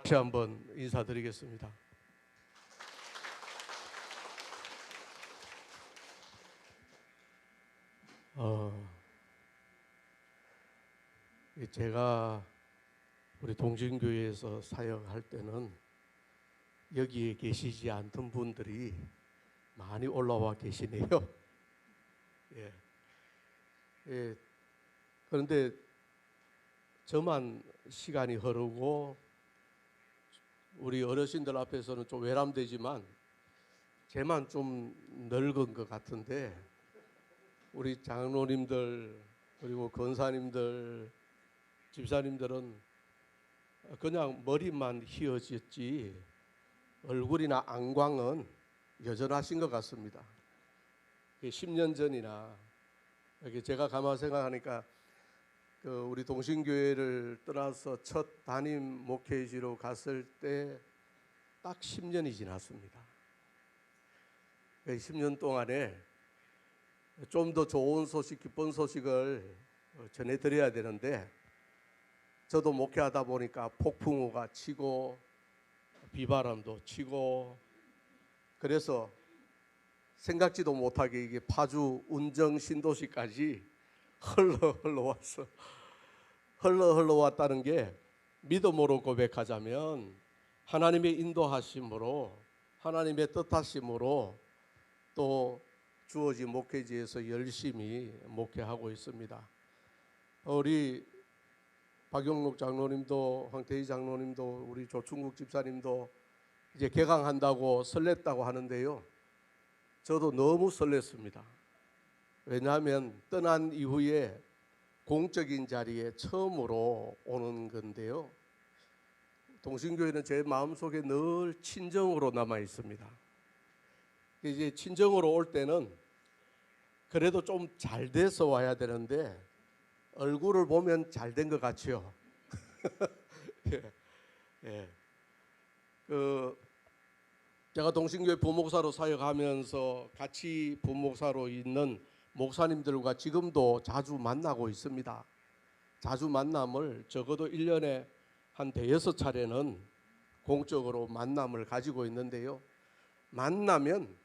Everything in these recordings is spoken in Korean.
다시 한번 인사드리겠습니다. 제가 우리 동신교회에서 사역할 때는 여기에 계시지 않던 분들이 많이 올라와 계시네요. 예. 그런데 저만 시간이 흐르고 우리 어르신들 앞에서는 좀 외람되지만 제만 좀 늙은 것 같은데 우리 장로님들 그리고 권사님들 집사님들은 그냥 머리만 휘어졌지 얼굴이나 안광은 여전하신 것 같습니다. 10년 전이나 제가 가만 생각하니까 우리 동신교회를 떠나서 첫 담임 목회지로 갔을 때 딱 10년이 지났습니다. 10년 동안에 좀 더 좋은 소식, 기쁜 소식을 전해드려야 되는데 저도 목회하다 보니까 폭풍우가 치고 비바람도 치고 그래서 생각지도 못하게 이게 파주 운정 신도시까지 흘러왔다는 게 믿음으로 고백하자면 하나님의 인도하심으로 하나님의 뜻하심으로 또 주어진 목회지에서 열심히 목회하고 있습니다. 우리 박영록 장로님도 황태희 장로님도 우리 조충국 집사님도 이제 개강한다고 설렜다고 하는데요. 저도 너무 설렜습니다. 왜냐하면 떠난 이후에 공적인 자리에 처음으로 오는 건데요. 동신교회는 제 마음속에 늘 친정으로 남아 있습니다. 이제 친정으로 올 때는 그래도 좀 잘 돼서 와야 되는데 얼굴을 보면 잘 된 것 같죠. 예. 제가 동신교회 부목사로 사역하면서 같이 부목사로 있는 목사님들과 지금도 자주 만나고 있습니다. 자주 만남을 적어도 1년에 한 대여섯 차례는 공적으로 만남을 가지고 있는데요. 만나면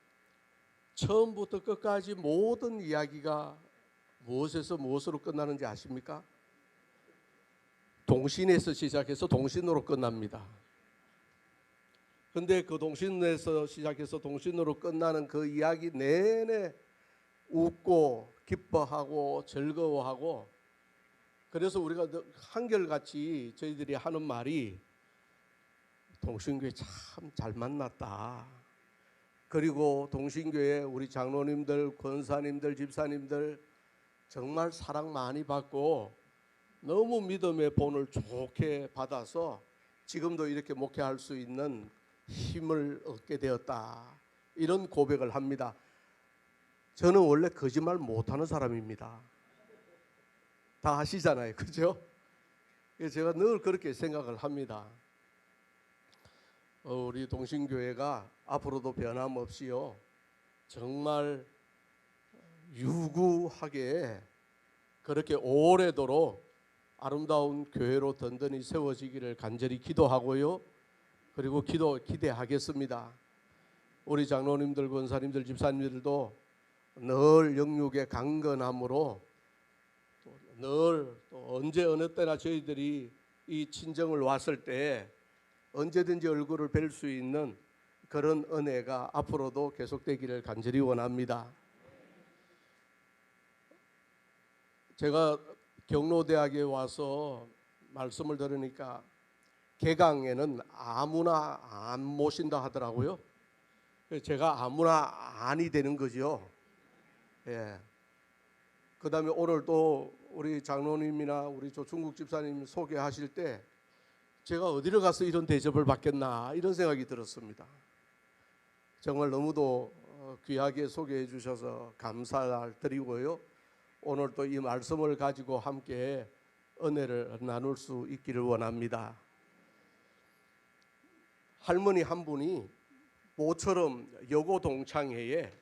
처음부터 끝까지 모든 이야기가 무엇에서 무엇으로 끝나는지 아십니까? 동신에서 시작해서 동신으로 끝납니다. 근데 그 동신에서 시작해서 동신으로 끝나는 그 이야기 내내 웃고 기뻐하고 즐거워하고 그래서 우리가 한결같이 저희들이 하는 말이 동신교회 참 잘 만났다. 그리고 동신교회 우리 장로님들, 권사님들, 집사님들 정말 사랑 많이 받고 너무 믿음의 본을 좋게 받아서 지금도 이렇게 목회할 수 있는 힘을 얻게 되었다. 이런 고백을 합니다. 저는 원래 거짓말 못하는 사람입니다. 다 아시잖아요. 그죠? 제가 늘 그렇게 생각을 합니다. 우리 동신교회가 앞으로도 변함없이요 정말 유구하게 그렇게 오래도록 아름다운 교회로 든든히 세워지기를 간절히 기도하고요. 그리고 기대하겠습니다. 우리 장로님들, 권사님들, 집사님들도 늘 영육의 강건함으로 늘 또 언제 어느 때나 저희들이 이 친정을 왔을 때 언제든지 얼굴을 뵐 수 있는 그런 은혜가 앞으로도 계속되기를 간절히 원합니다. 제가 경로대학에 와서 말씀을 들으니까 개강에는 아무나 안 모신다 하더라고요. 제가 아무나 안이 되는 거죠. 예. 그 다음에 오늘 또 우리 장로님이나 우리 조충국 집사님 소개하실 때 제가 어디를 가서 이런 대접을 받겠나 이런 생각이 들었습니다. 정말 너무도 귀하게 소개해 주셔서 감사드리고요. 오늘 또 이 말씀을 가지고 함께 은혜를 나눌 수 있기를 원합니다. 할머니 한 분이 모처럼 여고 동창회에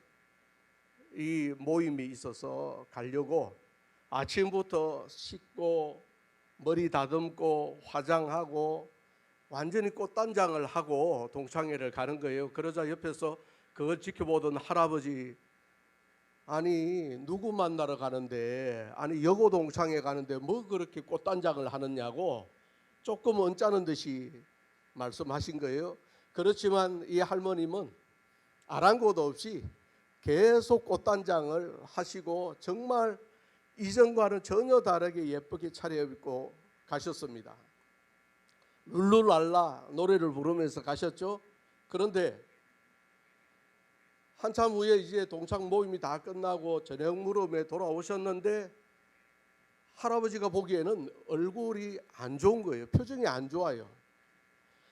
이 모임이 있어서 가려고 아침부터 씻고 머리 다듬고 화장하고 완전히 꽃단장을 하고 동창회를 가는 거예요. 그러자 옆에서 그걸 지켜보던 할아버지, 아니 누구 만나러 가는데, 아니 여고 동창회 가는데 뭐 그렇게 꽃단장을 하느냐고 조금 언짢은 듯이 말씀하신 거예요. 그렇지만 이 할머님은 아랑곳 없이 계속 꽃단장을 하시고 정말 이전과는 전혀 다르게 예쁘게 차려입고 가셨습니다. 룰루랄라 노래를 부르면서 가셨죠. 그런데 한참 후에 이제 동창 모임이 다 끝나고 저녁 무렵에 돌아오셨는데 할아버지가 보기에는 얼굴이 안 좋은 거예요. 표정이 안 좋아요.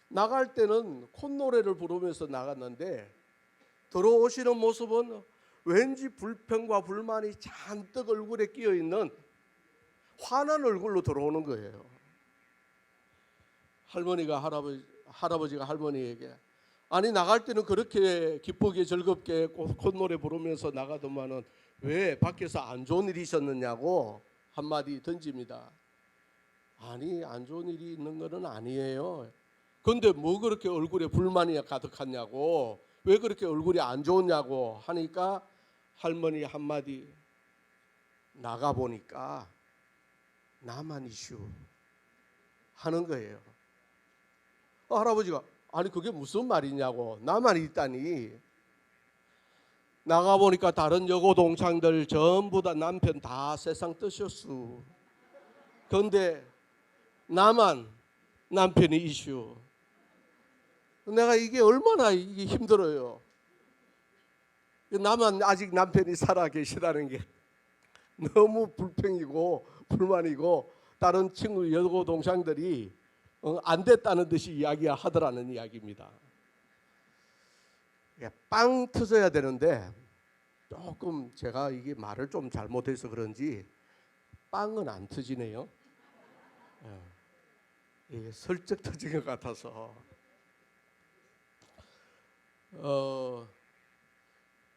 나갈 때는 콧노래를 부르면서 나갔는데 들어오시는 모습은 왠지 불평과 불만이 잔뜩 얼굴에 끼어 있는 화난 얼굴로 들어오는 거예요. 할아버지가 할머니에게, 아니 나갈 때는 그렇게 기쁘게 즐겁게 콧노래 부르면서 나가더만은 왜 밖에서 안 좋은 일이 있었느냐고 한마디 던집니다. 아니 안 좋은 일이 있는 것은 아니에요. 근데 뭐 그렇게 얼굴에 불만이 가득하냐고, 왜 그렇게 얼굴이 안 좋냐고 하니까 할머니 한마디, 나가보니까 나만 이슈 하는 거예요. 할아버지가, 아니 그게 무슨 말이냐고, 나만 있다니. 나가보니까 다른 여고 동창들 전부 다 남편 다 세상 뜨셨수. 그런데 나만 남편이 이슈. 내가 이게 얼마나 이게 힘들어요. 나만 아직 남편이 살아 계시다는 게 너무 불평이고 불만이고, 다른 친구 여고 동창들이 안 됐다는 듯이 이야기하더라는 이야기입니다. 빵 터져야 되는데 조금 제가 이게 말을 좀 잘못해서 그런지 빵은 안 터지네요. 이게 슬쩍 터진 것 같아서.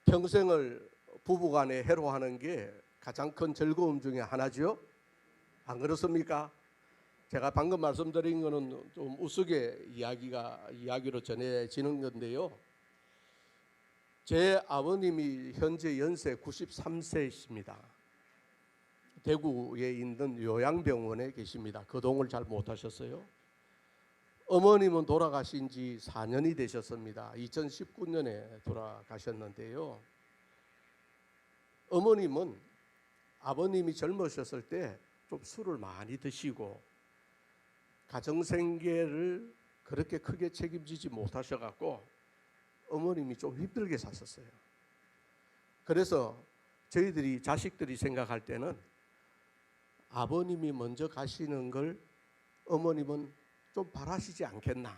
평생을 부부간에 해로하는 게 가장 큰 즐거움 중에 하나죠. 안 그렇습니까? 제가 방금 말씀드린 거는 좀 우스개 이야기로 전해지는 건데요. 제 아버님이 현재 연세 93세이십니다. 대구에 있는 요양병원에 계십니다. 거동을 잘 못하셨어요. 어머님은 돌아가신 지 4년이 되셨습니다. 2019년에 돌아가셨는데요. 어머님은 아버님이 젊으셨을 때 좀 술을 많이 드시고 가정생계를 그렇게 크게 책임지지 못하셔갖고 어머님이 좀 힘들게 사셨어요. 그래서 저희들이 자식들이 생각할 때는 아버님이 먼저 가시는 걸 어머님은 좀 바라시지 않겠나,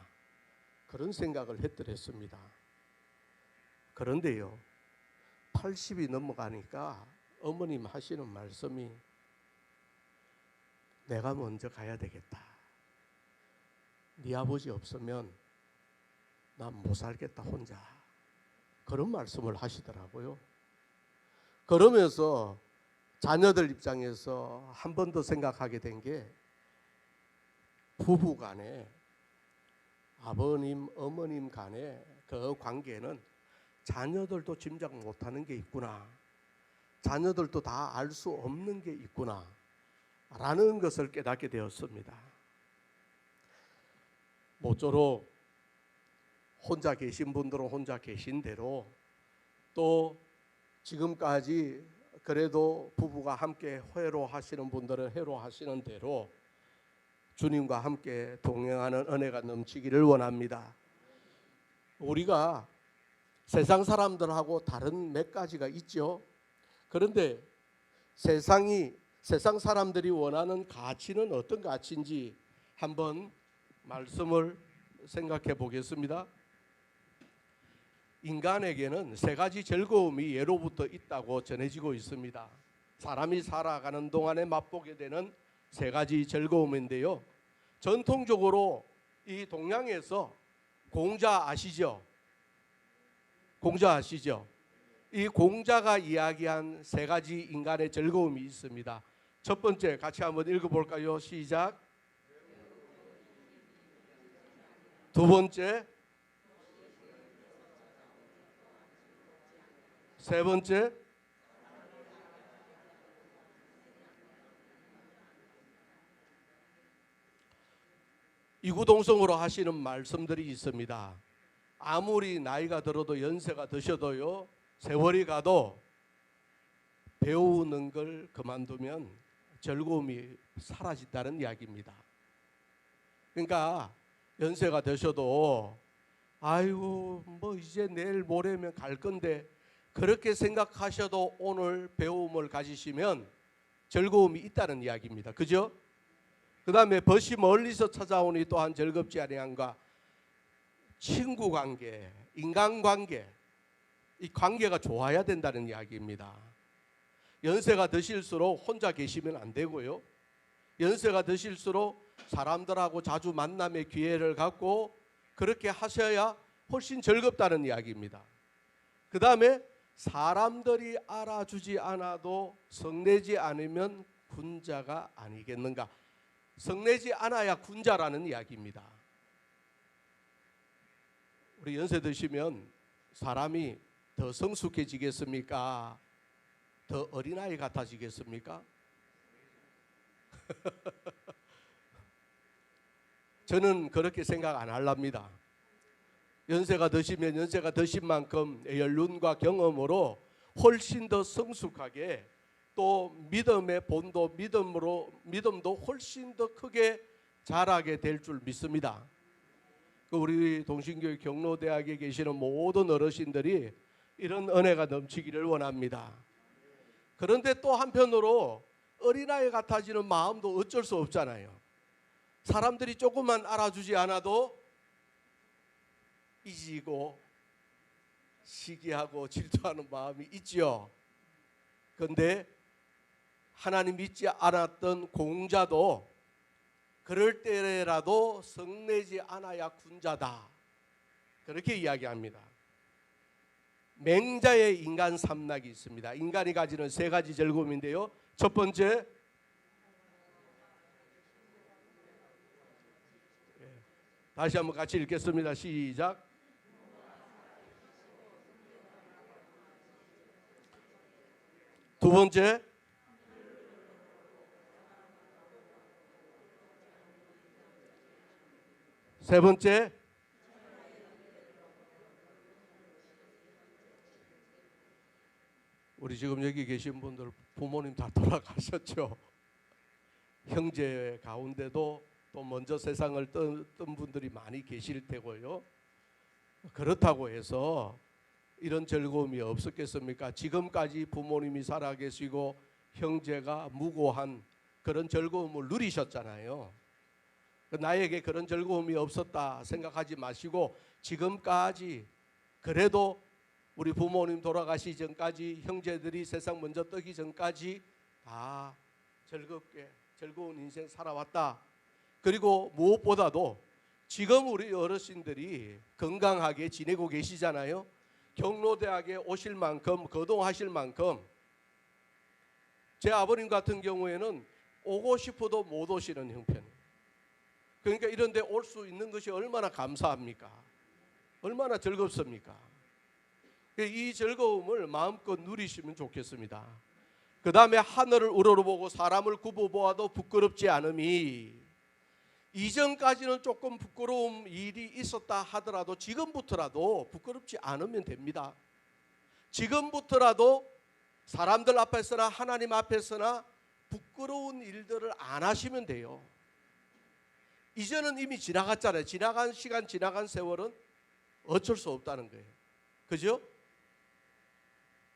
그런 생각을 했더랬습니다. 그런데요, 80이 넘어가니까 어머님 하시는 말씀이, 내가 먼저 가야 되겠다. 네 아버지 없으면 난 못 살겠다 혼자. 그런 말씀을 하시더라고요. 그러면서 자녀들 입장에서 한 번 더 생각하게 된 게, 부부 간에, 아버님 어머님 간에 그 관계는 자녀들도 짐작 못하는 게 있구나, 자녀들도 다 알 수 없는 게 있구나 라는 것을 깨닫게 되었습니다. 모쪼록 혼자 계신 분들은 혼자 계신 대로, 또 지금까지 그래도 부부가 함께 회로하시는 분들은 회로하시는 대로 주님과 함께 동행하는 은혜가 넘치기를 원합니다. 우리가 세상 사람들하고 다른 몇 가지가 있죠. 그런데 세상 사람들이 원하는 가치는 어떤 가치인지 한번 말씀을 생각해 보겠습니다. 인간에게는 세 가지 즐거움이 예로부터 있다고 전해지고 있습니다. 사람이 살아가는 동안에 맛보게 되는 세 가지 즐거움인데요. 전통적으로 이 동양에서 공자 아시죠? 공자 아시죠? 이 공자가 이야기한 세 가지 인간의 즐거움이 있습니다. 첫 번째 같이 한번 읽어볼까요? 시작. 두 번째, 세 번째, 이구동성으로 하시는 말씀들이 있습니다. 아무리 나이가 들어도 연세가 드셔도요, 세월이 가도 배우는 걸 그만두면 즐거움이 사라진다는 이야기입니다. 그러니까 연세가 드셔도 아이고 뭐 이제 내일 모레면 갈 건데 그렇게 생각하셔도 오늘 배움을 가지시면 즐거움이 있다는 이야기입니다. 그죠? 그 다음에 벗이 멀리서 찾아오니 또한 즐겁지 아니한가. 친구 관계, 인간관계, 이 관계가 좋아야 된다는 이야기입니다. 연세가 드실수록 혼자 계시면 안 되고요. 연세가 드실수록 사람들하고 자주 만남의 기회를 갖고 그렇게 하셔야 훨씬 즐겁다는 이야기입니다. 그 다음에 사람들이 알아주지 않아도 성내지 않으면 군자가 아니겠는가. 성내지 않아야 군자라는 이야기입니다. 우리 연세 드시면 사람이 더 성숙해지겠습니까? 더 어린아이 같아지겠습니까? 저는 그렇게 생각 안 할랍니다. 연세가 드시면 연세가 드신 만큼 연륜과 경험으로 훨씬 더 성숙하게, 또 믿음의 본도 믿음도 훨씬 더 크게 자라게 될 줄 믿습니다. 우리 동신교회 경로대학에 계시는 모든 어르신들이 이런 은혜가 넘치기를 원합니다. 그런데 또 한편으로 어린아이 같아지는 마음도 어쩔 수 없잖아요. 사람들이 조금만 알아주지 않아도 잊고 시기하고 질투하는 마음이 있지요. 그런데 하나님 믿지 않았던 공자도 그럴 때라도 성내지 않아야 군자다, 그렇게 이야기합니다. 맹자의 인간 삼락이 있습니다. 인간이 가지는 세 가지 즐거움인데요. 첫 번째, 다시 한번 같이 읽겠습니다. 시작. 두 번째, 세 번째, 우리 지금 여기 계신 분들 부모님 다 돌아가셨죠. 형제 가운데도 또 먼저 세상을 뜬 분들이 많이 계실 테고요. 그렇다고 해서 이런 즐거움이 없었겠습니까? 지금까지 부모님이 살아계시고 형제가 무고한 그런 즐거움을 누리셨잖아요. 나에게 그런 즐거움이 없었다 생각하지 마시고, 지금까지 그래도 우리 부모님 돌아가시 전까지, 형제들이 세상 먼저 뜨기 전까지 다 즐겁게 즐거운 인생 살아왔다. 그리고 무엇보다도 지금 우리 어르신들이 건강하게 지내고 계시잖아요. 경로대학에 오실 만큼, 거동하실 만큼. 제 아버님 같은 경우에는 오고 싶어도 못 오시는 형편이에요. 그러니까 이런 데 올 수 있는 것이 얼마나 감사합니까? 얼마나 즐겁습니까? 이 즐거움을 마음껏 누리시면 좋겠습니다. 그 다음에 하늘을 우러러보고 사람을 굽어보아도 부끄럽지 않음이, 이전까지는 조금 부끄러운 일이 있었다 하더라도 지금부터라도 부끄럽지 않으면 됩니다. 지금부터라도 사람들 앞에서나 하나님 앞에서나 부끄러운 일들을 안 하시면 돼요. 이제는 이미 지나갔잖아요. 지나간 시간, 지나간 세월은 어쩔 수 없다는 거예요. 그죠?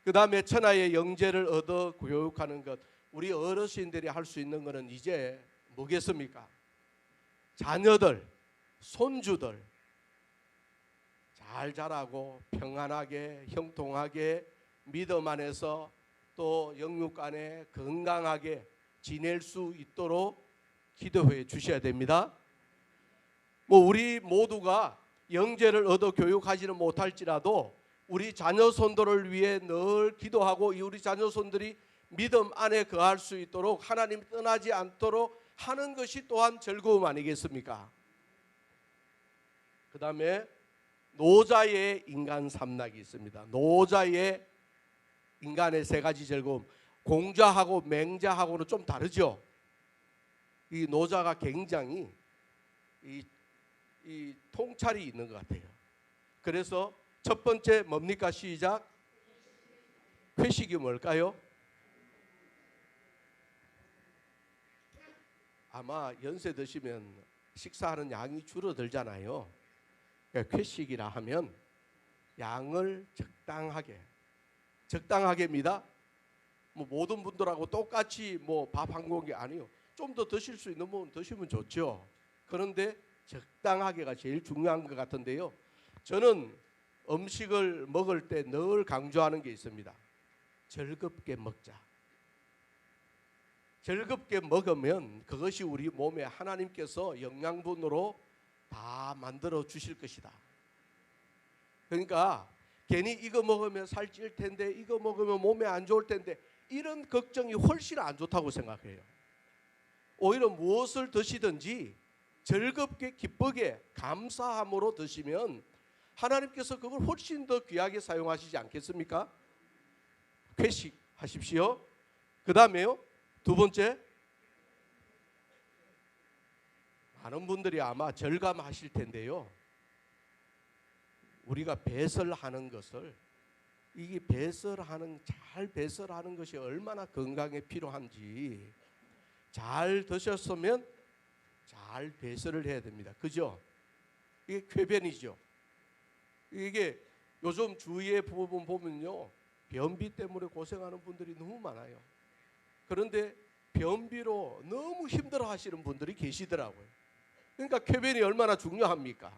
그 다음에 천하의 영재를 얻어 교육하는 것. 우리 어르신들이 할 수 있는 것은 이제 뭐겠습니까? 자녀들, 손주들 잘 자라고 평안하게, 형통하게, 믿음 안에서 또 영육 안에 건강하게 지낼 수 있도록 기도해 주셔야 됩니다. 우리 모두가 영재를 얻어 교육하지는 못할지라도 우리 자녀손들을 위해 늘 기도하고, 우리 자녀손들이 믿음 안에 거할 수 있도록, 하나님 떠나지 않도록 하는 것이 또한 즐거움 아니겠습니까? 그 다음에 노자의 인간 삼락이 있습니다. 노자의 인간의 세 가지 즐거움. 공자하고 맹자하고는 좀 다르죠. 이 노자가 굉장히 이 통찰이 있는 것 같아요. 그래서 첫 번째 뭡니까? 시작. 회식이 뭘까요? 아마 연세 드시면 식사하는 양이 줄어들잖아요. 그러니까 회식이라 하면 양을 적당하게입니다. 뭐 모든 분들하고 똑같이 뭐 밥 한 공기 아니요. 좀 더 드실 수 있는 분 드시면 좋죠. 그런데 적당하게가 제일 중요한 것 같은데요. 저는 음식을 먹을 때 늘 강조하는 게 있습니다. 즐겁게 먹자. 즐겁게 먹으면 그것이 우리 몸에 하나님께서 영양분으로 다 만들어 주실 것이다. 그러니까 괜히 이거 먹으면 살찔 텐데, 이거 먹으면 몸에 안 좋을 텐데, 이런 걱정이 훨씬 안 좋다고 생각해요. 오히려 무엇을 드시든지 즐겁게 기쁘게 감사함으로 드시면 하나님께서 그걸 훨씬 더 귀하게 사용하시지 않겠습니까? 회식하십시오. 그 다음에요, 두 번째, 많은 분들이 아마 절감하실 텐데요. 우리가 배설하는 것을, 이게 잘 배설하는 것이 얼마나 건강에 필요한지 잘 드셨으면 잘 배설을 해야 됩니다. 그죠? 이게 쾌변이죠. 이게 요즘 주위의 부분 보면요, 변비 때문에 고생하는 분들이 너무 많아요. 그런데 변비로 너무 힘들어 하시는 분들이 계시더라고요. 그러니까 쾌변이 얼마나 중요합니까?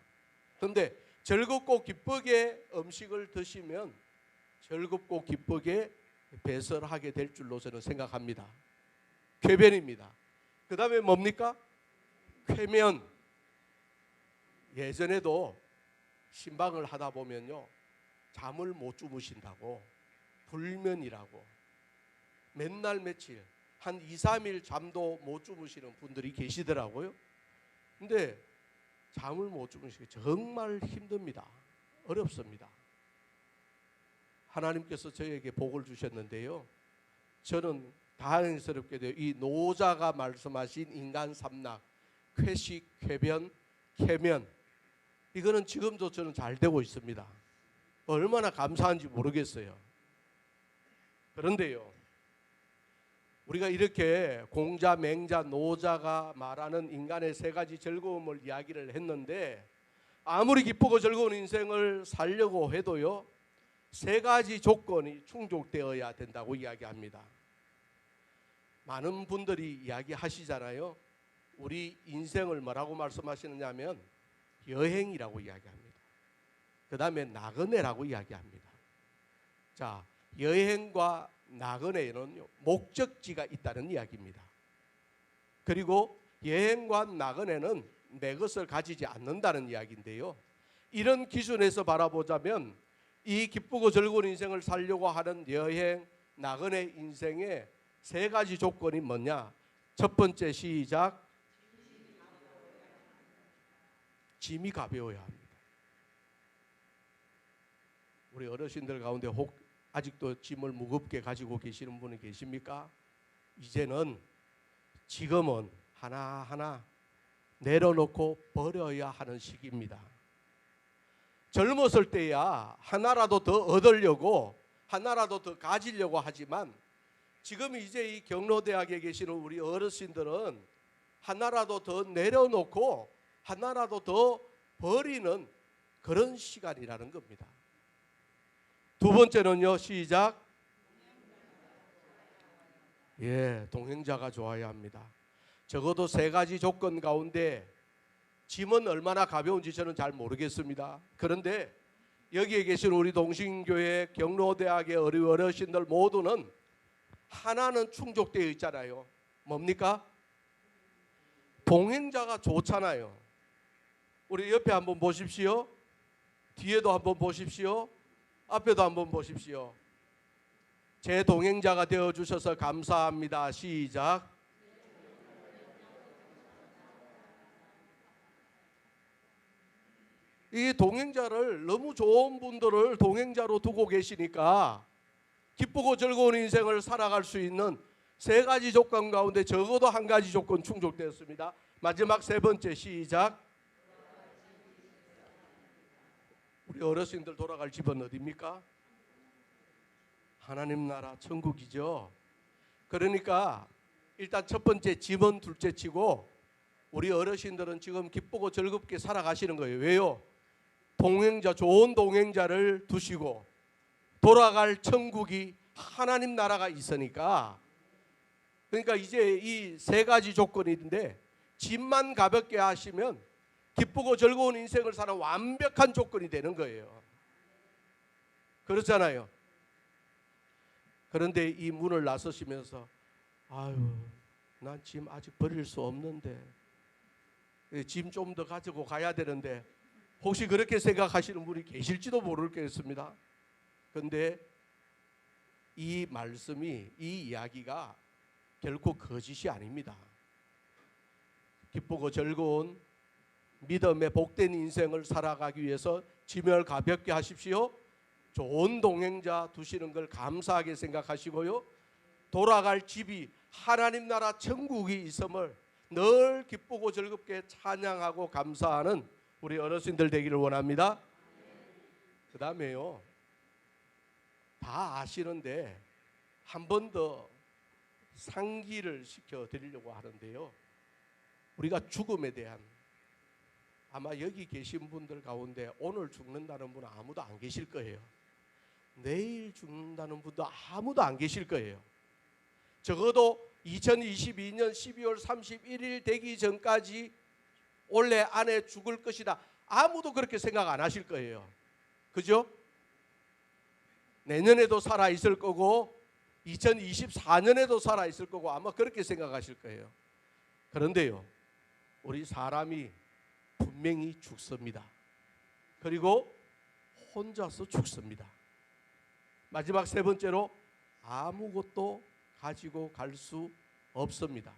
그런데 즐겁고 기쁘게 음식을 드시면 즐겁고 기쁘게 배설하게 될 줄로 저는 생각합니다. 쾌변입니다. 그 다음에 뭡니까? 쾌면. 예전에도 신방을 하다 보면요, 잠을 못 주무신다고 불면이라고 맨날 며칠 한 2, 3일 잠도 못 주무시는 분들이 계시더라고요. 근데 잠을 못 주무시기 정말 힘듭니다. 어렵습니다. 하나님께서 저에게 복을 주셨는데요, 저는 다행스럽게도 이 노자가 말씀하신 인간 삼락, 회식, 쾌변, 쾌면, 이거는 지금도 저는 잘 되고 있습니다. 얼마나 감사한지 모르겠어요. 그런데요, 우리가 이렇게 공자, 맹자, 노자가 말하는 인간의 세 가지 즐거움을 이야기를 했는데, 아무리 기쁘고 즐거운 인생을 살려고 해도요, 세 가지 조건이 충족되어야 된다고 이야기합니다. 많은 분들이 이야기하시잖아요. 우리 인생을 뭐라고 말씀하시느냐면 여행이라고 이야기합니다. 그 다음에 나그네라고 이야기합니다. 자, 여행과 나그네에는 목적지가 있다는 이야기입니다. 그리고 여행과 나그네는 내 것을 가지지 않는다는 이야기인데요, 이런 기준에서 바라보자면 이 기쁘고 즐거운 인생을 살려고 하는 여행, 나그네 인생의 세 가지 조건이 뭐냐? 첫 번째, 시작. 짐이 가벼워야 합니다. 우리 어르신들 가운데 혹 아직도 짐을 무겁게 가지고 계시는 분이 계십니까? 이제는, 지금은 하나하나 내려놓고 버려야 하는 시기입니다. 젊었을 때야 하나라도 더 얻으려고, 하나라도 더 가지려고 하지만, 지금 이제 이 경로대학에 계시는 우리 어르신들은 하나라도 더 내려놓고 하나라도 더 버리는 그런 시간이라는 겁니다. 두 번째는요, 시작. 동행자가 좋아야 합니다. 적어도 세 가지 조건 가운데 짐은 얼마나 가벼운지 저는 잘 모르겠습니다. 그런데 여기에 계신 우리 동신교회 경로대학의 어르신들 모두는 하나는 충족되어 있잖아요. 뭡니까? 동행자가 좋잖아요. 우리 옆에 한번 보십시오. 뒤에도 한번 보십시오. 앞에도 한번 보십시오. 제 동행자가 되어주셔서 감사합니다. 시작. 이 동행자를 너무 좋은 분들을 동행자로 두고 계시니까 기쁘고 즐거운 인생을 살아갈 수 있는 세 가지 조건 가운데 적어도 한 가지 조건 충족되었습니다. 마지막 세 번째 시작. 우리 어르신들 돌아갈 집은 어디입니까? 하나님 나라 천국이죠. 그러니까 일단 첫 번째 집은 둘째 치고 우리 어르신들은 지금 기쁘고 즐겁게 살아가시는 거예요. 왜요? 동행자, 좋은 동행자를 두시고 돌아갈 천국이 하나님 나라가 있으니까. 그러니까 이제 이 세 가지 조건이 있는데 집만 가볍게 하시면 기쁘고 즐거운 인생을 사는 완벽한 조건이 되는 거예요. 그렇잖아요. 그런데 이 문을 나서시면서 아유, 난 짐 아직 버릴 수 없는데, 짐 좀 더 가지고 가야 되는데, 혹시 그렇게 생각하시는 분이 계실지도 모르겠습니다. 그런데 이 말씀이, 이 이야기가 결코 거짓이 아닙니다. 기쁘고 즐거운 믿음의 복된 인생을 살아가기 위해서 짐을 가볍게 하십시오. 좋은 동행자 두시는 걸 감사하게 생각하시고요. 돌아갈 집이 하나님 나라 천국이 있음을 늘 기쁘고 즐겁게 찬양하고 감사하는 우리 어르신들 되기를 원합니다. 그 다음에요, 다 아시는데 한 번 더 상기를 시켜드리려고 하는데요. 우리가 죽음에 대한, 아마 여기 계신 분들 가운데 오늘 죽는다는 분은 아무도 안 계실 거예요. 내일 죽는다는 분도 아무도 안 계실 거예요. 적어도 2022년 12월 31일 되기 전까지 올해 안에 죽을 것이다. 아무도 그렇게 생각 안 하실 거예요. 그죠? 내년에도 살아 있을 거고 2024년에도 살아 있을 거고 아마 그렇게 생각하실 거예요. 그런데요, 우리 사람이 분명히 죽습니다. 그리고 혼자서 죽습니다. 마지막 세 번째로 아무것도 가지고 갈 수 없습니다.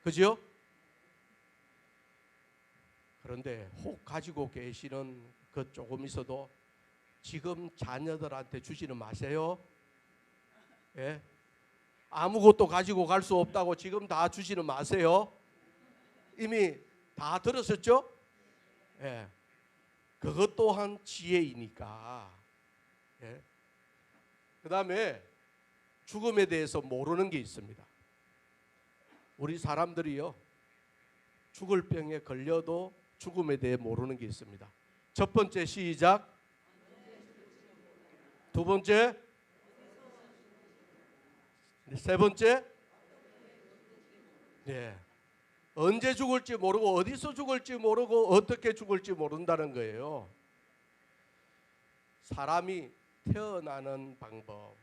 그죠? 그런데 혹 가지고 계시는 것 조금 있어도 지금 자녀들한테 주지는 마세요. 예? 아무것도 가지고 갈 수 없다고 지금 다 주지는 마세요. 이미 다 들었었죠? 예. 그것 또한 지혜이니까. 예. 그 다음에 죽음에 대해서 모르는 게 있습니다. 우리 사람들이요, 죽을 병에 걸려도 죽음에 대해 모르는 게 있습니다. 첫 번째 시작. 두 번째, 세 번째, 네. 언제 죽을지 모르고 어디서 죽을지 모르고 어떻게 죽을지 모른다는 거예요. 사람이 태어나는 방법,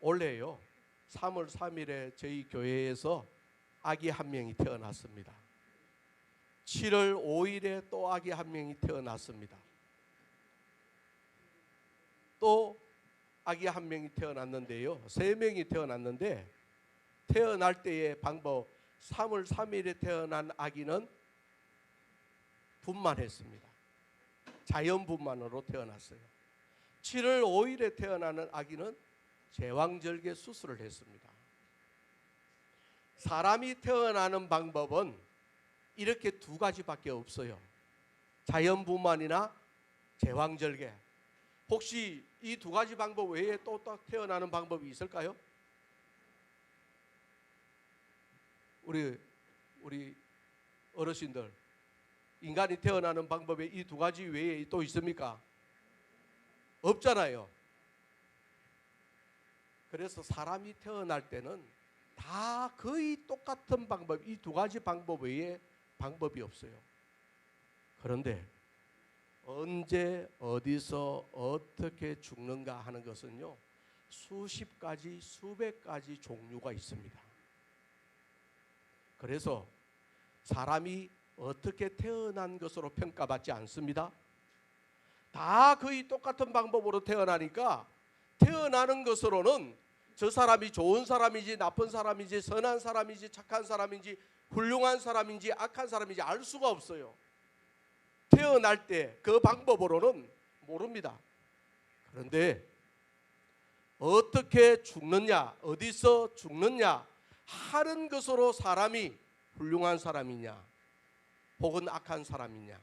원래요 3월 3일에 저희 교회에서 아기 한 명이 태어났습니다. 7월 5일에 또 아기 한 명이 태어났습니다. 또 아기 한 명이 태어났는데요, 3명이 태어났는데 태어날 때의 방법, 3월 3일에 태어난 아기는 분만했습니다. 자연분만으로 태어났어요. 7월 5일에 태어나는 아기는 제왕절개 수술을 했습니다. 사람이 태어나는 방법은 이렇게 두 가지밖에 없어요. 자연분만이나 제왕절개. 혹시 이 두 가지 방법 외에 또 태어나는 방법이 있을까요? 우리 어르신들, 인간이 태어나는 방법에 이 두 가지 외에 또 있습니까? 없잖아요. 그래서 사람이 태어날 때는 다 거의 똑같은 방법, 이 두 가지 방법 외에 방법이 없어요. 그런데 언제 어디서 어떻게 죽는가 하는 것은요, 수십 가지 수백 가지 종류가 있습니다. 그래서 사람이 어떻게 태어난 것으로 평가받지 않습니다. 다 거의 똑같은 방법으로 태어나니까 태어나는 것으로는 저 사람이 좋은 사람인지 나쁜 사람인지 선한 사람인지 착한 사람인지 훌륭한 사람인지 악한 사람인지 알 수가 없어요. 태어날 때 그 방법으로는 모릅니다. 그런데 어떻게 죽느냐, 어디서 죽느냐 하는 것으로 사람이 훌륭한 사람이냐, 혹은 악한 사람이냐,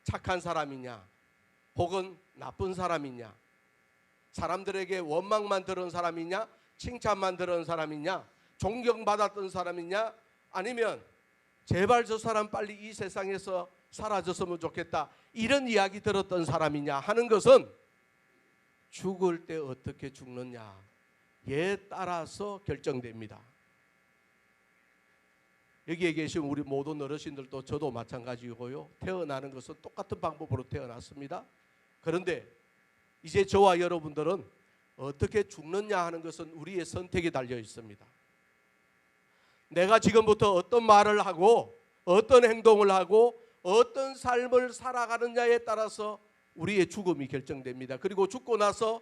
착한 사람이냐, 혹은 나쁜 사람이냐, 사람들에게 원망만 들은 사람이냐, 칭찬만 들은 사람이냐, 존경받았던 사람이냐, 아니면 제발 저 사람 빨리 이 세상에서 사라졌으면 좋겠다 이런 이야기 들었던 사람이냐 하는 것은 죽을 때 어떻게 죽느냐에 따라서 결정됩니다. 여기에 계신 우리 모든 어르신들도 저도 마찬가지고요. 태어나는 것은 똑같은 방법으로 태어났습니다. 그런데 이제 저와 여러분들은 어떻게 죽느냐 하는 것은 우리의 선택에 달려 있습니다. 내가 지금부터 어떤 말을 하고 어떤 행동을 하고 어떤 삶을 살아가느냐에 따라서 우리의 죽음이 결정됩니다. 그리고 죽고 나서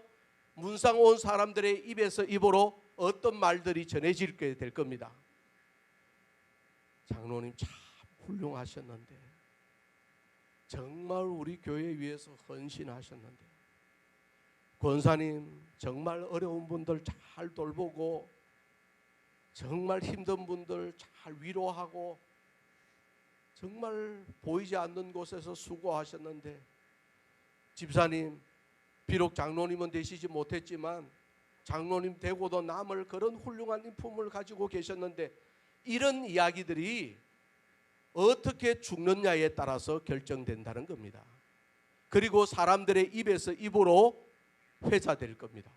문상 온 사람들의 입에서 입으로 어떤 말들이 전해지게 될 겁니다. 장로님 참 훌륭하셨는데, 정말 우리 교회 위해서 헌신하셨는데, 권사님 정말 어려운 분들 잘 돌보고 정말 힘든 분들 잘 위로하고 정말 보이지 않는 곳에서 수고하셨는데, 집사님 비록 장로님은 되시지 못했지만 장로님 되고도 남을 그런 훌륭한 인품을 가지고 계셨는데, 이런 이야기들이 어떻게 죽느냐에 따라서 결정된다는 겁니다. 그리고 사람들의 입에서 입으로 회자될 겁니다.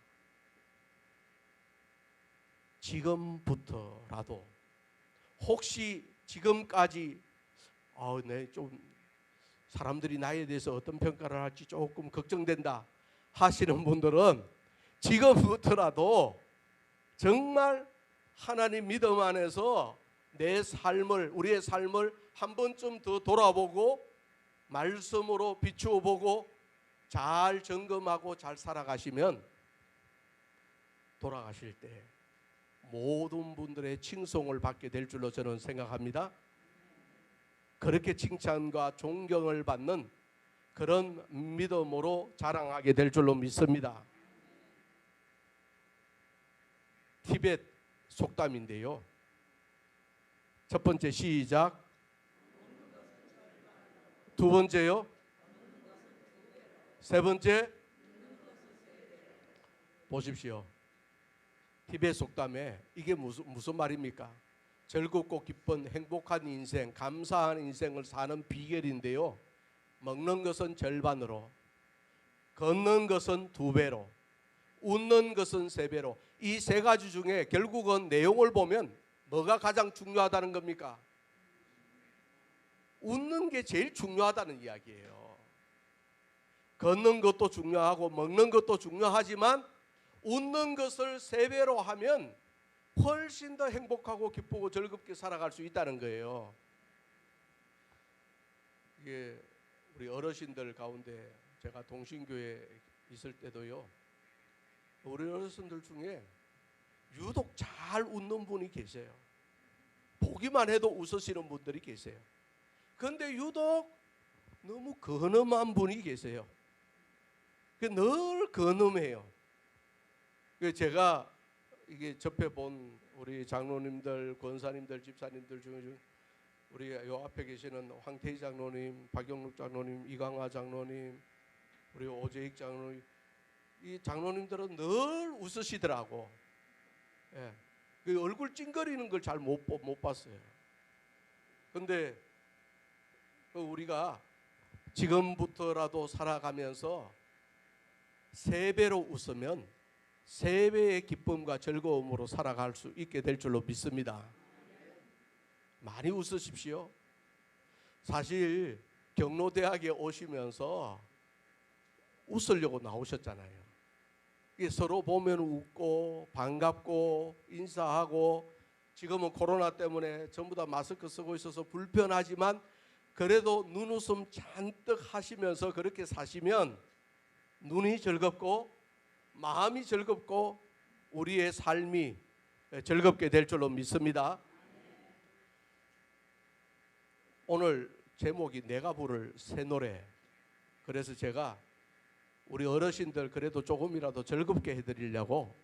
지금부터라도 혹시 지금까지 좀 사람들이 나에 대해서 어떤 평가를 할지 조금 걱정된다 하시는 분들은 지금부터라도 정말 하나님 믿음 안에서 내 삶을, 우리의 삶을 한 번쯤 더 돌아보고 말씀으로 비추어 보고 잘 점검하고 잘 살아가시면 돌아가실 때 모든 분들의 칭송을 받게 될 줄로 저는 생각합니다. 그렇게 칭찬과 존경을 받는 그런 믿음으로 자랑하게 될 줄로 믿습니다. 티벳 속담인데요. 첫 번째 시작. 두 번째요. 세 번째. 보십시오. 티벳 속담에 이게 무슨 말입니까? 즐겁고 기쁜 행복한 인생, 감사한 인생을 사는 비결인데요. 먹는 것은 절반으로, 걷는 것은 2배로, 웃는 것은 3배로. 이 세 가지 중에 결국은 내용을 보면 뭐가 가장 중요하다는 겁니까? 웃는 게 제일 중요하다는 이야기예요. 걷는 것도 중요하고 먹는 것도 중요하지만 웃는 것을 3배로 하면 훨씬 더 행복하고 기쁘고 즐겁게 살아갈 수 있다는 거예요. 이게 우리 어르신들 가운데 제가 동신교회에 있을 때도요, 우리 어르신들 중에 유독 잘 웃는 분이 계세요. 보기만 해도 웃으시는 분들이 계세요. 그런데 유독 너무 근엄한 분이 계세요. 늘 근엄해요. 제가 이게 접해 본 우리 장로님들, 권사님들, 집사님들 중에 우리 요 앞에 계시는 황태희 장로님, 박영록 장로님, 이강화 장로님, 우리 오재익 장로님, 이 장로님들은 늘 웃으시더라고. 예. 그 얼굴 찡그리는 걸 잘 못 봤어요. 근데 우리가 지금부터라도 살아가면서 3배로 웃으면 3배의 기쁨과 즐거움으로 살아갈 수 있게 될 줄로 믿습니다. 많이 웃으십시오. 사실 경로대학에 오시면서 웃으려고 나오셨잖아요. 서로 보면 웃고 반갑고 인사하고, 지금은 코로나 때문에 전부 다 마스크 쓰고 있어서 불편하지만 그래도 눈웃음 잔뜩 하시면서 그렇게 사시면 눈이 즐겁고 마음이 즐겁고 우리의 삶이 즐겁게 될 줄로 믿습니다. 오늘 제목이 내가 부를 새 노래, 그래서 제가 우리 어르신들 그래도 조금이라도 즐겁게 해드리려고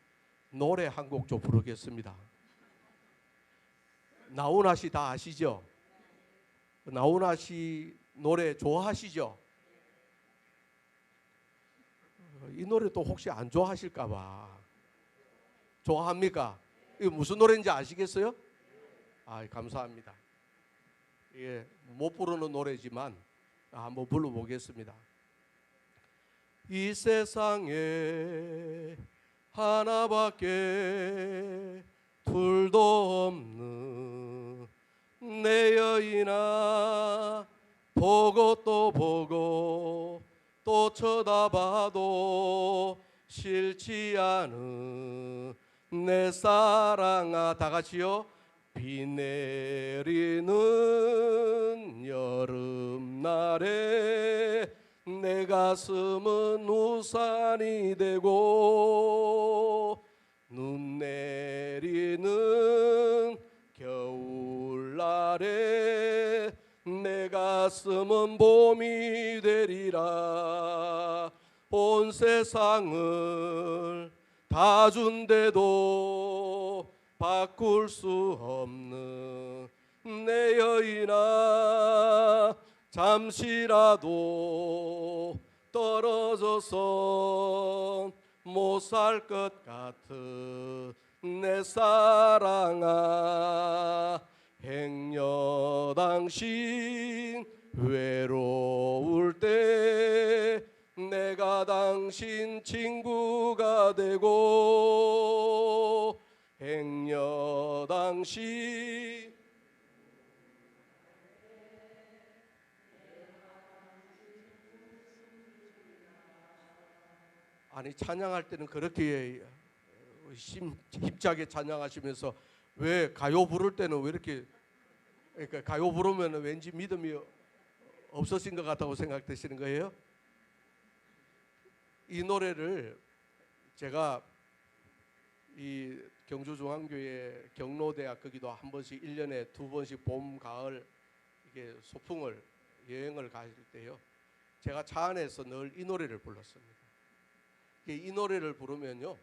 노래 한 곡 좀 부르겠습니다. 나훈아 씨 다 아시죠? 나훈아 씨 노래 좋아하시죠? 이 노래 또 혹시 안 좋아하실까 봐. 좋아합니까? 이거 무슨 노래인지 아시겠어요? 아, 감사합니다. 예, 못 부르는 노래지만 한번 불러보겠습니다. 이 세상에 하나밖에 둘도 없는 내 여인아, 보고 또 보고 또 쳐다봐도 싫지 않은 내 사랑아. 다 같이요. 비 내리는 여름날에 내 가슴은 우산이 되고, 눈 내리는 겨울날에 내 가슴은 봄이 되리라. 온 세상을 다 준대도 바꿀 수 없는 내 여인아, 잠시라도 떨어져서 못 살 것 같은 내 사랑아, 행여 당신 외로울 때 내가 당신 친구가 되고, 행여 당신 아니 찬양할 때는 그렇게 힘차게 찬양하시면서 왜 가요 부를 때는 왜 이렇게, 그러니까 가요 부르면 왠지 믿음이 없어진 것 같다고 생각되시는 거예요? 이 노래를 제가 이 경주중앙교회 경로대학 거기도 한 번씩 1년에 2번씩 봄, 가을 이게 소풍을 여행을 갈 때요, 제가 차 안에서 늘 이 노래를 불렀습니다. 이 노래를 부르면요,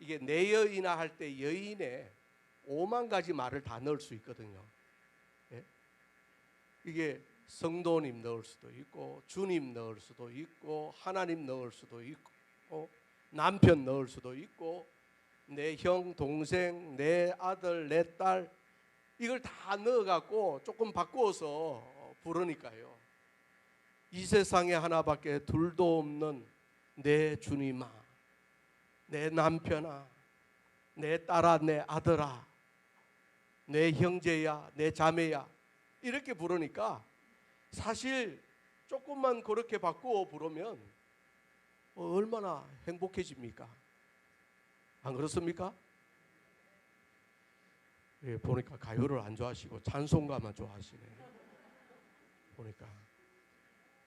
이게 내 여인아 할 때 여인에 5만 가지 말을 다 넣을 수 있거든요. 예? 이게 성도님 넣을 수도 있고, 주님 넣을 수도 있고, 하나님 넣을 수도 있고, 남편 넣을 수도 있고, 내 형, 동생, 내 아들, 내 딸, 이걸 다 넣어갖고 조금 바꾸어서 부르니까요, 이 세상에 하나밖에 둘도 없는 내 주님아, 내 남편아, 내 딸아, 내 아들아, 내 형제야, 내 자매야, 이렇게 부르니까 사실 조금만 그렇게 바꾸어 부르면 얼마나 행복해집니까? 안 그렇습니까? 예, 보니까 가요를 안 좋아하시고 찬송가만 좋아하시네. 보니까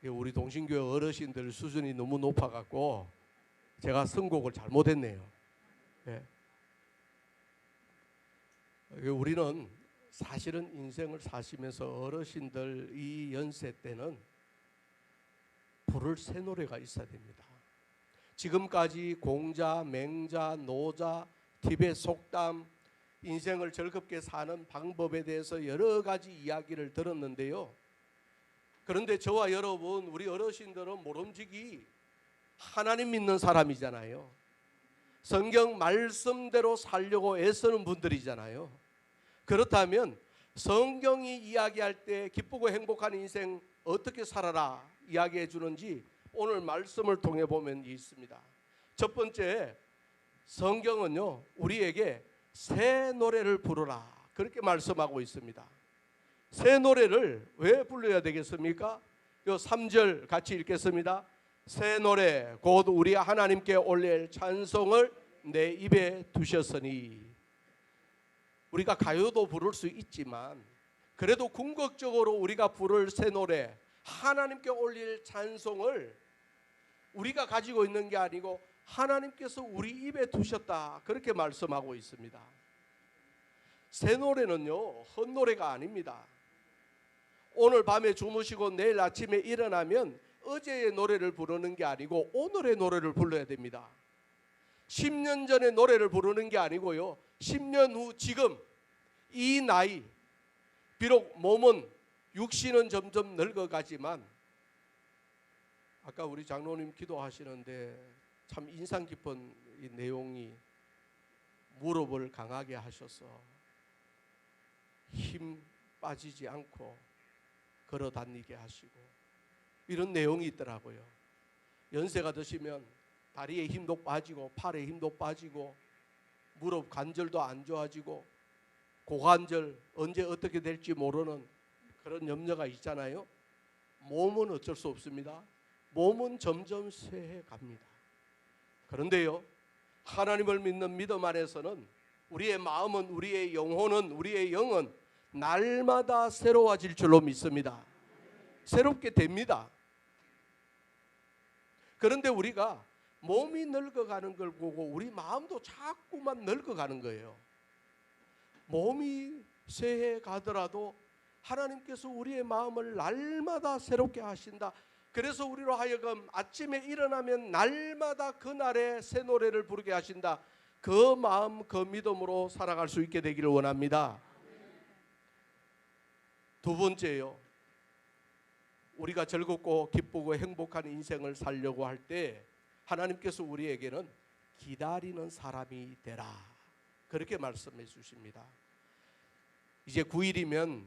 우리 동신교회 어르신들 수준이 너무 높아갖고 제가 선곡을 잘못했네요. 예. 우리는 사실은 인생을 사시면서 어르신들 이 연세 때는 부를 새 노래가 있어야 됩니다. 지금까지 공자, 맹자, 노자, 팁의 속담, 인생을 즐겁게 사는 방법에 대해서 여러 가지 이야기를 들었는데요, 그런데 저와 여러분, 우리 어르신들은 모름지기 하나님 믿는 사람이잖아요. 성경 말씀대로 살려고 애쓰는 분들이잖아요. 그렇다면 성경이 이야기할 때 기쁘고 행복한 인생 어떻게 살아라 이야기해 주는지 오늘 말씀을 통해 보면 있습니다. 첫 번째, 성경은요, 우리에게 새 노래를 부르라 그렇게 말씀하고 있습니다. 새 노래를 왜 불러야 되겠습니까? 요 3절 같이 읽겠습니다. 새 노래 곧 우리 하나님께 올릴 찬송을 내 입에 두셨으니. 우리가 가요도 부를 수 있지만 그래도 궁극적으로 우리가 부를 새 노래, 하나님께 올릴 찬송을 우리가 가지고 있는 게 아니고 하나님께서 우리 입에 두셨다 그렇게 말씀하고 있습니다. 새 노래는요, 헛노래가 아닙니다. 오늘 밤에 주무시고 내일 아침에 일어나면 어제의 노래를 부르는 게 아니고 오늘의 노래를 불러야 됩니다. 10년 전의 노래를 부르는 게 아니고요, 10년 후 지금 이 나이, 비록 몸은 육신은 점점 늙어가지만, 아까 우리 장로님 기도하시는데 참 인상 깊은 이 내용이, 무릎을 강하게 하셔서 힘 빠지지 않고 걸어 다니게 하시고, 이런 내용이 있더라고요. 연세가 드시면 다리에 힘도 빠지고 팔에 힘도 빠지고 무릎 관절도 안 좋아지고 고관절 언제 어떻게 될지 모르는 그런 염려가 있잖아요. 몸은 어쩔 수 없습니다. 몸은 점점 쇠해 갑니다. 그런데요, 하나님을 믿는 믿음 안에서는 우리의 마음은, 우리의 영혼은, 우리의 영은 날마다 새로워질 줄로 믿습니다. 새롭게 됩니다. 그런데 우리가 몸이 늙어가는 걸 보고 우리 마음도 자꾸만 늙어가는 거예요. 몸이 쇠해 가더라도 하나님께서 우리의 마음을 날마다 새롭게 하신다. 그래서 우리로 하여금 아침에 일어나면 날마다 그날의 새 노래를 부르게 하신다. 그 마음, 그 믿음으로 살아갈 수 있게 되기를 원합니다. 두 번째요, 우리가 즐겁고 기쁘고 행복한 인생을 살려고 할 때 하나님께서 우리에게는 기다리는 사람이 되라, 그렇게 말씀해 주십니다. 이제 9일이면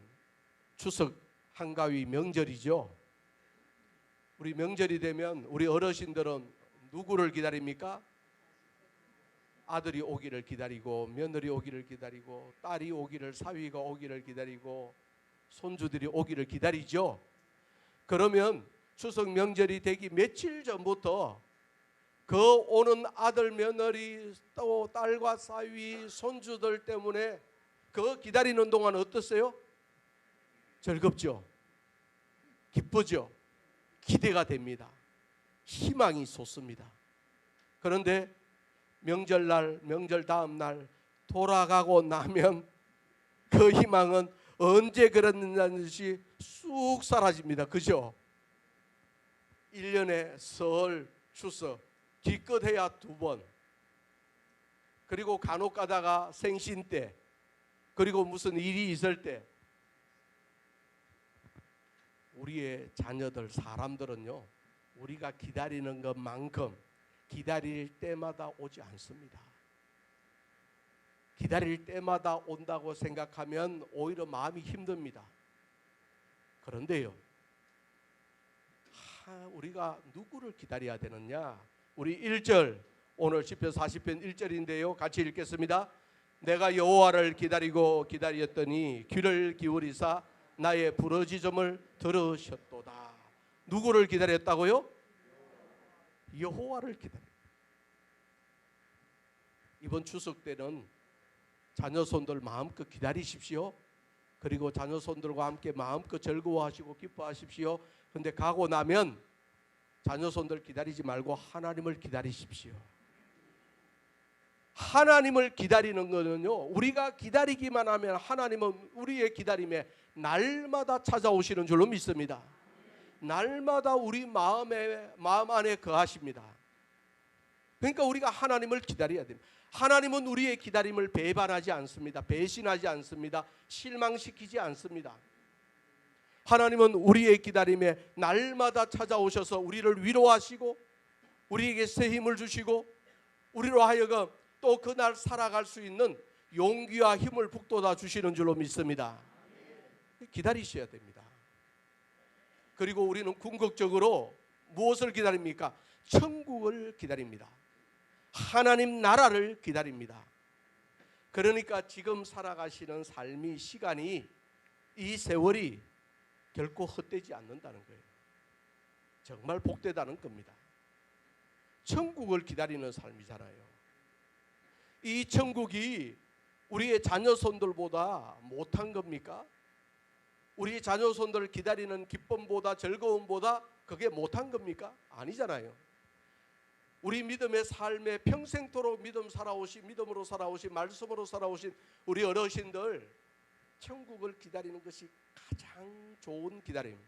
추석 한가위 명절이죠. 우리 명절이 되면 우리 어르신들은 누구를 기다립니까? 아들이 오기를 기다리고, 며느리 오기를 기다리고, 딸이 오기를, 사위가 오기를 기다리고, 손주들이 오기를 기다리죠. 그러면 추석 명절이 되기 며칠 전부터 그 오는 아들, 며느리, 또 딸과 사위, 손주들 때문에 그 기다리는 동안 어떠세요? 즐겁죠? 기쁘죠? 기대가 됩니다. 희망이 솟습니다. 그런데 명절날, 명절 다음 날 돌아가고 나면 그 희망은 언제 그랬느냐는 듯이 쑥 사라집니다. 그죠? 1년에 설, 추석 기껏해야 2번, 그리고 간혹 가다가 생신 때, 그리고 무슨 일이 있을 때, 우리의 자녀들, 사람들은요, 우리가 기다리는 것만큼 기다릴 때마다 오지 않습니다. 기다릴 때마다 온다고 생각하면 오히려 마음이 힘듭니다. 그런데요, 우리가 누구를 기다려야 되느냐? 우리 1절, 오늘 시편 40편 1절인데요. 같이 읽겠습니다. 내가 여호와를 기다리고 기다렸더니 귀를 기울이사 나의 부르짖음을 들으셨도다. 누구를 기다렸다고요? 여호와를 기다려. 이번 추석 때는 자녀손들 마음껏 기다리십시오. 그리고 자녀손들과 함께 마음껏 즐거워하시고 기뻐하십시오. 그런데 가고 나면 자녀손들 기다리지 말고 하나님을 기다리십시오. 하나님을 기다리는 것은요, 우리가 기다리기만 하면 하나님은 우리의 기다림에 날마다 찾아오시는 줄로 믿습니다. 날마다 우리 마음 안에 거하십니다. 그러니까 우리가 하나님을 기다려야 됩니다. 하나님은 우리의 기다림을 배반하지 않습니다. 배신하지 않습니다. 실망시키지 않습니다. 하나님은 우리의 기다림에 날마다 찾아오셔서 우리를 위로하시고 우리에게 새 힘을 주시고 우리로 하여금 또 그날 살아갈 수 있는 용기와 힘을 북돋아 주시는 줄로 믿습니다. 기다리셔야 됩니다. 그리고 우리는 궁극적으로 무엇을 기다립니까? 천국을 기다립니다. 하나님 나라를 기다립니다. 그러니까 지금 살아가시는 삶이, 시간이, 이 세월이 결코 헛되지 않는다는 거예요. 정말 복되다는 겁니다. 천국을 기다리는 삶이잖아요. 이 천국이 우리의 자녀손들보다 못한 겁니까? 우리 자녀손들을 기다리는 기쁨보다, 즐거움보다 그게 못한 겁니까? 아니잖아요. 우리 믿음의 삶에 평생토록 믿음으로 살아오신, 말씀으로 살아오신 우리 어르신들, 천국을 기다리는 것이 가장 좋은 기다림,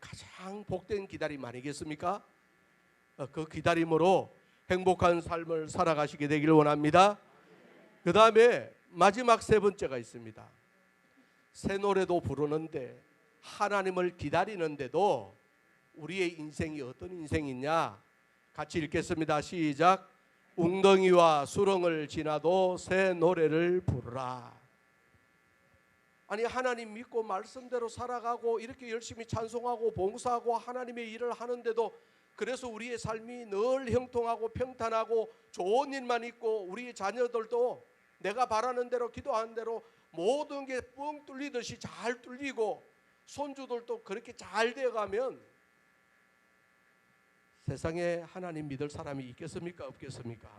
가장 복된 기다림 아니겠습니까? 그 기다림으로 행복한 삶을 살아가시게 되기를 원합니다. 그 다음에 마지막 세 번째가 있습니다. 새 노래도 부르는데 하나님을 기다리는데도 우리의 인생이 어떤 인생이냐? 같이 읽겠습니다. 시작. 웅덩이와 수렁을 지나도 새 노래를 부르라. 아니, 하나님 믿고 말씀대로 살아가고 이렇게 열심히 찬송하고 봉사하고 하나님의 일을 하는데도, 그래서 우리의 삶이 늘 형통하고 평탄하고 좋은 일만 있고 우리 자녀들도 내가 바라는 대로 기도하는 대로 모든 게 뻥 뚫리듯이 잘 뚫리고 손주들도 그렇게 잘 되어가면 세상에 하나님 믿을 사람이 있겠습니까? 없겠습니까?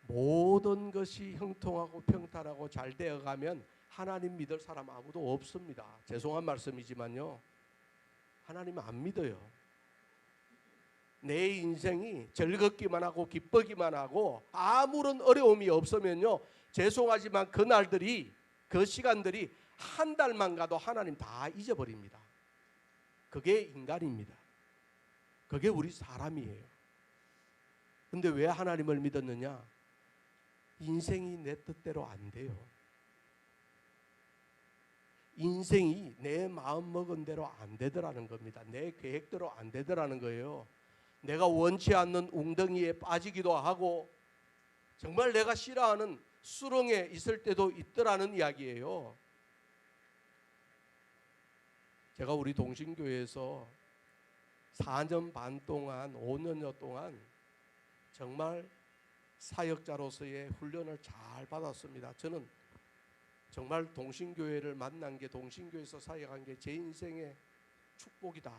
모든 것이 형통하고 평탄하고 잘 되어가면 하나님 믿을 사람 아무도 없습니다. 죄송한 말씀이지만요, 하나님 안 믿어요. 내 인생이 즐겁기만 하고 기쁘기만 하고 아무런 어려움이 없으면요, 죄송하지만 그 날들이, 그 시간들이 한 달만 가도 하나님 다 잊어버립니다. 그게 인간입니다. 그게 우리 사람이에요. 근데 왜 하나님을 믿었느냐? 인생이 내 뜻대로 안 돼요. 인생이 내 마음 먹은 대로 안 되더라는 겁니다. 내 계획대로 안 되더라는 거예요. 내가 원치 않는 웅덩이에 빠지기도 하고 정말 내가 싫어하는 수렁에 있을 때도 있더라는 이야기예요. 제가 우리 동신교회에서 4년 반 동안, 5년여 동안 정말 사역자로서의 훈련을 잘 받았습니다. 저는 정말 동신교회를 만난 게, 동신교회에서 사역한 게 제 인생의 축복이다.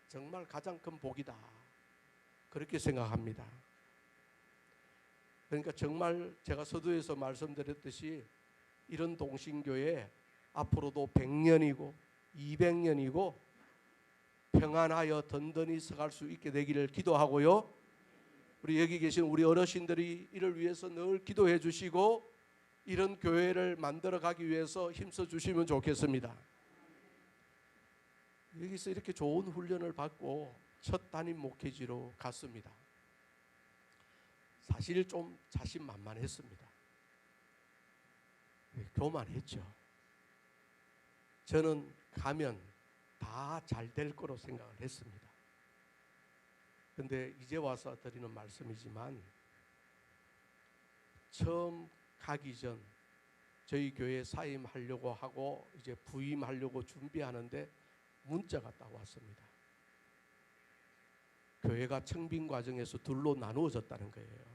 정말 가장 큰 복이다. 그렇게 생각합니다. 그러니까 정말 제가 서두에서 말씀드렸듯이 이런 동신교회 앞으로도 100년이고 200년이고 평안하여 든든히 서갈 수 있게 되기를 기도하고요. 우리 여기 계신 우리 어르신들이 이를 위해서 늘 기도해 주시고 이런 교회를 만들어 가기 위해서 힘써 주시면 좋겠습니다. 여기서 이렇게 좋은 훈련을 받고 첫 담임 목회지로 갔습니다. 사실 좀 자신만만했습니다. 교만했죠. 저는 가면 다 잘 될 거로 생각을 했습니다. 근데 이제 와서 드리는 말씀이지만, 처음 가기 전 저희 교회 사임하려고 하고 이제 부임하려고 준비하는데 문자가 딱 왔습니다. 교회가 청빙 과정에서 둘로 나누어졌다는 거예요.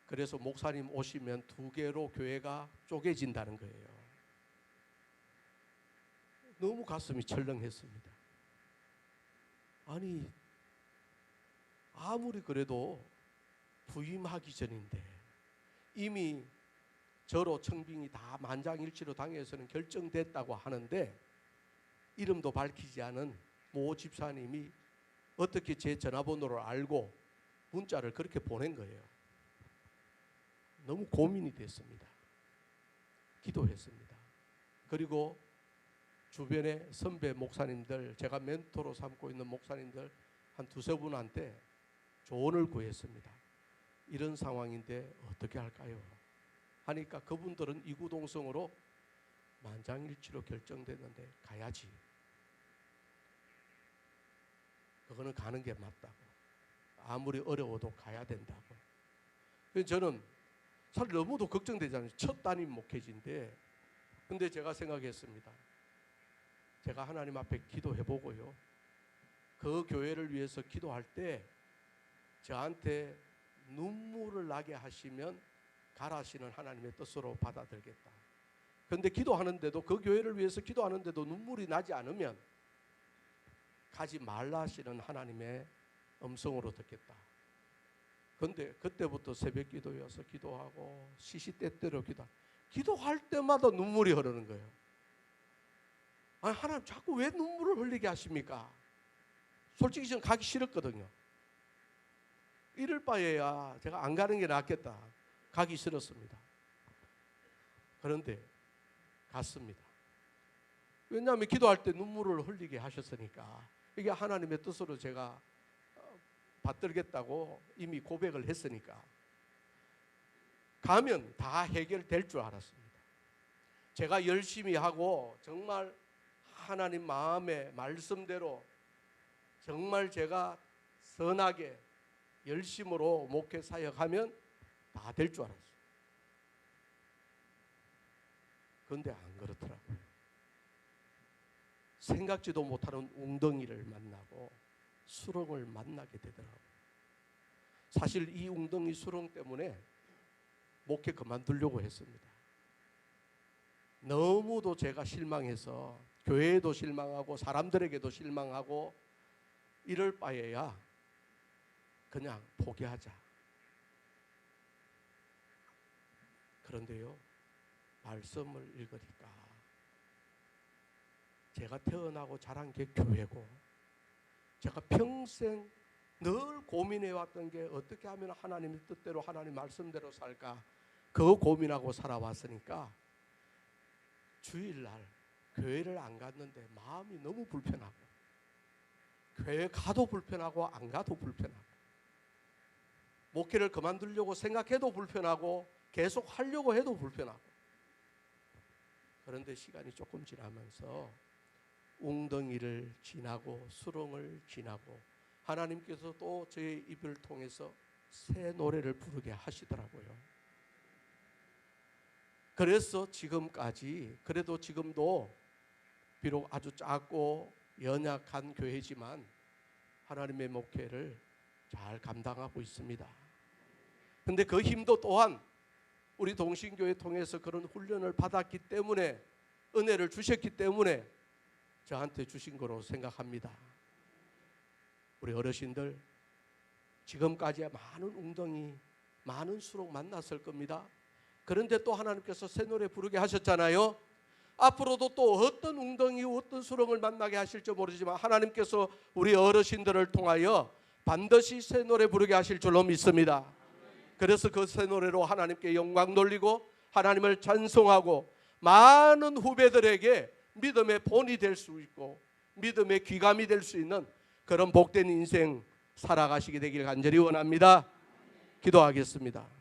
그래서 목사님 오시면 2개로 교회가 쪼개진다는 거예요. 너무 가슴이 철렁했습니다. 아니, 아무리 그래도 부임하기 전인데 이미 저로 청빙이 다 만장일치로 당에서는 결정됐다고 하는데 이름도 밝히지 않은 모 집사님이 어떻게 제 전화번호를 알고 문자를 그렇게 보낸 거예요. 너무 고민이 됐습니다. 기도했습니다. 그리고 주변의 선배 목사님들, 제가 멘토로 삼고 있는 목사님들 한 2-3분한테 조언을 구했습니다. 이런 상황인데 어떻게 할까요? 하니까 그분들은 이구동성으로 만장일치로 결정됐는데 가야지. 그거는 가는 게 맞다고. 아무리 어려워도 가야 된다고. 그래서 저는 사실 너무도 걱정되잖아요. 첫 담임 목회지인데. 근데 제가 생각했습니다. 제가 하나님 앞에 기도해보고요, 그 교회를 위해서 기도할 때 저한테 눈물을 나게 하시면 가라시는 하나님의 뜻으로 받아들겠다. 그런데 기도하는데도, 그 교회를 위해서 기도하는데도 눈물이 나지 않으면 가지 말라 하시는 하나님의 음성으로 듣겠다. 그런데 그때부터 새벽 기도여서 기도하고 시시때때로 기도할 때마다 눈물이 흐르는 거예요. 아니, 하나님 자꾸 왜 눈물을 흘리게 하십니까? 솔직히 저는 가기 싫었거든요. 이럴 바에야 제가 안 가는 게 낫겠다. 가기 싫었습니다. 그런데 갔습니다. 왜냐하면 기도할 때 눈물을 흘리게 하셨으니까. 이게 하나님의 뜻으로 제가 받들겠다고 이미 고백을 했으니까. 가면 다 해결될 줄 알았습니다. 제가 열심히 하고 정말 하나님 마음의 말씀대로 정말 제가 선하게 열심으로 목회 사역하면 다 될 줄 알았어요. 그런데 안 그렇더라고요. 생각지도 못하는 웅덩이를 만나고 수렁을 만나게 되더라고요. 사실 이 웅덩이 수렁 때문에 목회 그만두려고 했습니다. 너무도 제가 실망해서 교회에도 실망하고 사람들에게도 실망하고 이럴 바에야 그냥 포기하자. 그런데요, 말씀을 읽으니까 제가 태어나고 자란 게 교회고 제가 평생 늘 고민해왔던 게 어떻게 하면 하나님의 뜻대로 하나님 말씀대로 살까, 그거 고민하고 살아왔으니까 주일날 교회를 안 갔는데 마음이 너무 불편하고 교회 가도 불편하고 안 가도 불편하고 목회를 그만두려고 생각해도 불편하고 계속 하려고 해도 불편하고. 그런데 시간이 조금 지나면서 웅덩이를 지나고 수렁을 지나고 하나님께서 또 저의 입을 통해서 새 노래를 부르게 하시더라고요. 그래서 지금까지, 그래도 지금도 비록 아주 작고 연약한 교회지만 하나님의 목회를 잘 감당하고 있습니다. 근데 그 힘도 또한 우리 동신교회 통해서 그런 훈련을 받았기 때문에, 은혜를 주셨기 때문에 저한테 주신 거로 생각합니다. 우리 어르신들 지금까지 많은 웅덩이, 많은 수렁 만났을 겁니다. 그런데 또 하나님께서 새 노래 부르게 하셨잖아요. 앞으로도 또 어떤 웅덩이, 어떤 수렁을 만나게 하실지 모르지만 하나님께서 우리 어르신들을 통하여 반드시 새 노래 부르게 하실 줄로 믿습니다. 그래서 그 새 노래로 하나님께 영광 돌리고 하나님을 찬송하고 많은 후배들에게 믿음의 본이 될 수 있고 믿음의 귀감이 될 수 있는 그런 복된 인생 살아가시게 되길 간절히 원합니다. 기도하겠습니다.